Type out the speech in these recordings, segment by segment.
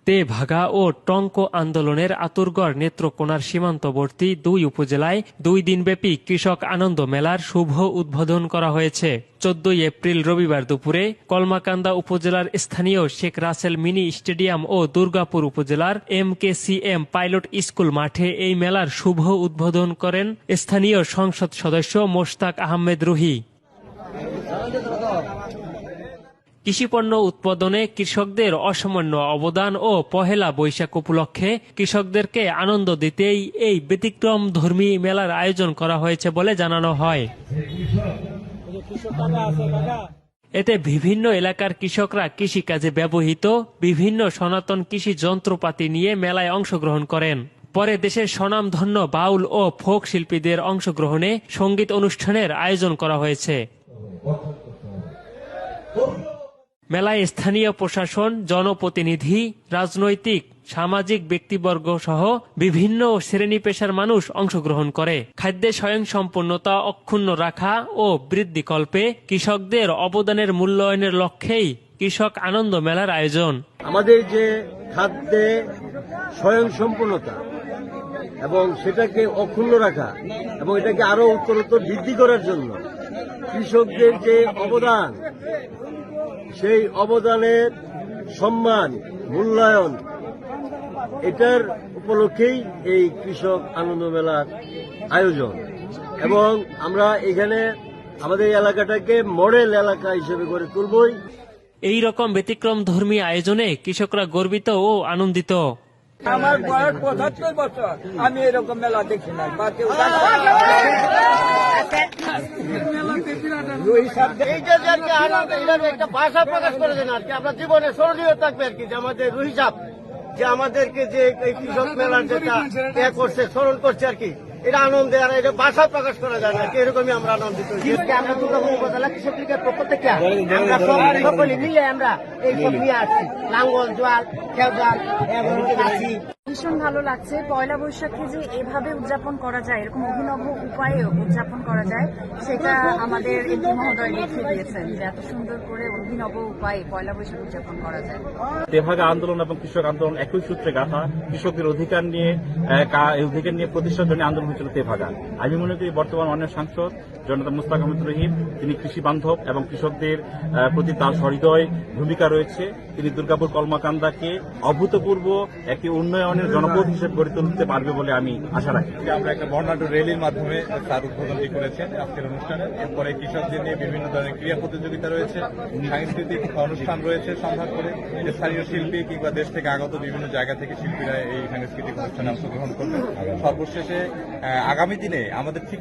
তেভাগা ও টঙ্ক আন্দোলনের আতুরগড় নেত্রকোনার সীমান্তবর্তী ২ উপজেলায় ২ দিনব্যাপী কৃষক আনন্দ মেলার শুভ উদ্বোধন করা হয়েছে। ১৪ এপ্রিল রবিবার দুপুরে কলমাকান্দা উপজেলার স্থানীয় শেখ রাসেল মিনি স্টেডিয়াম ও দুর্গাপুর উপজেলার MKCM পাইলট স্কুল মাঠে এই মেলার শুভ উদ্বোধন করেন স্থানীয় সংসদ সদস্য মোশতাক আহমেদ রুহি। কৃষিপণ্য উৎপাদনে কৃষকদের অসামান্য অবদান ও পহেলা বৈশাখ উপলক্ষে কৃষকদেরকে আনন্দ দিতেই এই ব্যতিক্রমধর্মী মেলার আয়োজন করা হয়েছে বলে জানানো হয়। এতে বিভিন্ন এলাকার কৃষকরা কৃষিকাজে ব্যবহৃত বিভিন্ন সনাতন কৃষি যন্ত্রপাতি নিয়ে মেলায় অংশগ্রহণ করেন। পরে দেশের স্বনামধন্য বাউল ও ফোক শিল্পীদের অংশগ্রহণে সঙ্গীত অনুষ্ঠানের আয়োজন করা হয়েছে। মেলায় স্থানীয় প্রশাসন, জনপ্রতিনিধি, রাজনৈতিক সামাজিক ব্যক্তিবর্গ সহ বিভিন্ন শ্রেণী পেশার মানুষ অংশগ্রহণ করে। খাদ্যে স্বয়ংসম্পূর্ণতা অক্ষুণ্ণ রাখা ও বৃদ্ধিকল্পে কৃষকদের অবদানের মূল্যায়নের লক্ষ্যেই কৃষক আনন্দ মেলার আয়োজন। আমাদের যে খাদ্যে স্বয়ংসম্পূর্ণতা এবং সেটাকে অক্ষুণ্ণ রাখা এবং এটাকে আরো উত্তরোত্তর বৃদ্ধি করার জন্য কৃষকদের যে অবদান, সেই অবদানের সম্মান মূল্যায়ন, এটার উপলক্ষেই এই কৃষক আনন্দ মেলার আয়োজন। এবং আমরা এখানে আমাদের এলাকাটাকে মডেল এলাকা হিসেবে গড়ে তুলবই। এই রকম ব্যতিক্রমধর্মী আয়োজনে কৃষকরা গর্বিত ও আনন্দিত। আমার বয়স ৭৫ বছর, আমি এরকম মেলা দেখি নাই। একটা ভাষা প্রকাশ করে দেন আর কি, আমরা জীবনে স্মরণীয় থাকবে আর কি, যে আমাদের রুহি সাহেব যে আমাদেরকে যে এই কৃষক মেলার যেটা করছে, স্মরণ করছে আর কি, এটা আনন্দে আর এটা ভাষা প্রকাশ করা যায় না, এরকমই আমরা আনন্দিত। আমরা দুর্গাপুর উপজেলা কৃষক লীগের পক্ষ থেকে আমরা সকলে মিলে আমরা এই সব নিয়ে আসছি, লাঙ্গল, জোয়াল, খেয়াল এবং কাশি। ভীষণ ভালো লাগছে। পয়লা বৈশাখে যে এভাবে উদযাপন করা যায়, এরকম অভিনব উপায়ে উদযাপন করা যায়, সেটা আমাদের এমপি মহোদয় দেখিয়ে দিয়েছেন যে এত সুন্দর করে অভিনব উপায়ে পয়লা বৈশাখ উদযাপন করা যায়। তেভাগা আন্দোলন এবং কৃষক আন্দোলন একই সূত্রে গাঁথা। কৃষকদের অধিকার নিয়ে প্রতিষ্ঠার জন্য আন্দোলন হয়েছিল তেভাগা। আমি মনে করি বর্তমান মাননীয় সাংসদ জনতা মোশতাক আহমেদ রহিম, তিনি কৃষি বান্ধব এবং কৃষকদের প্রতি তার সহৃদয় ভূমিকা রয়েছে। তিনি দুর্গাপুর কলমাকান্দাকে অভূতপূর্ব একটি উন্নয়নের জনপদ হিসেবে গড়ে তুলতে পারবে বলে আমি আশা রাখি। আমরা একটা বর্ণাঢ্য র্যালির মাধ্যমে তার উদ্বোধনটি করেছেন আজকের অনুষ্ঠানে। এরপরে কৃষকদের নিয়ে বিভিন্ন ধরনের ক্রীড়া প্রতিযোগিতা রয়েছে, সাংস্কৃতিক অনুষ্ঠান রয়েছে, সংবাদ করে স্থানীয় শিল্পী কিংবা দেশ থেকে আগত বিভিন্ন জায়গা থেকে শিল্পীরা এই সাংস্কৃতিক অনুষ্ঠানে অংশগ্রহণ করবে। সর্বশেষে আগামী দিনে আমাদের ঠিক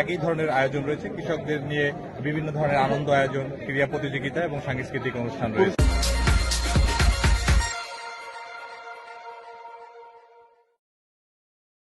একই ধরনের আয়োজন রয়েছে, কৃষকদের নিয়ে বিভিন্ন ধরনের আনন্দ আয়োজন, ক্রীড়া প্রতিযোগিতা এবং সাংস্কৃতিক অনুষ্ঠান রয়েছে।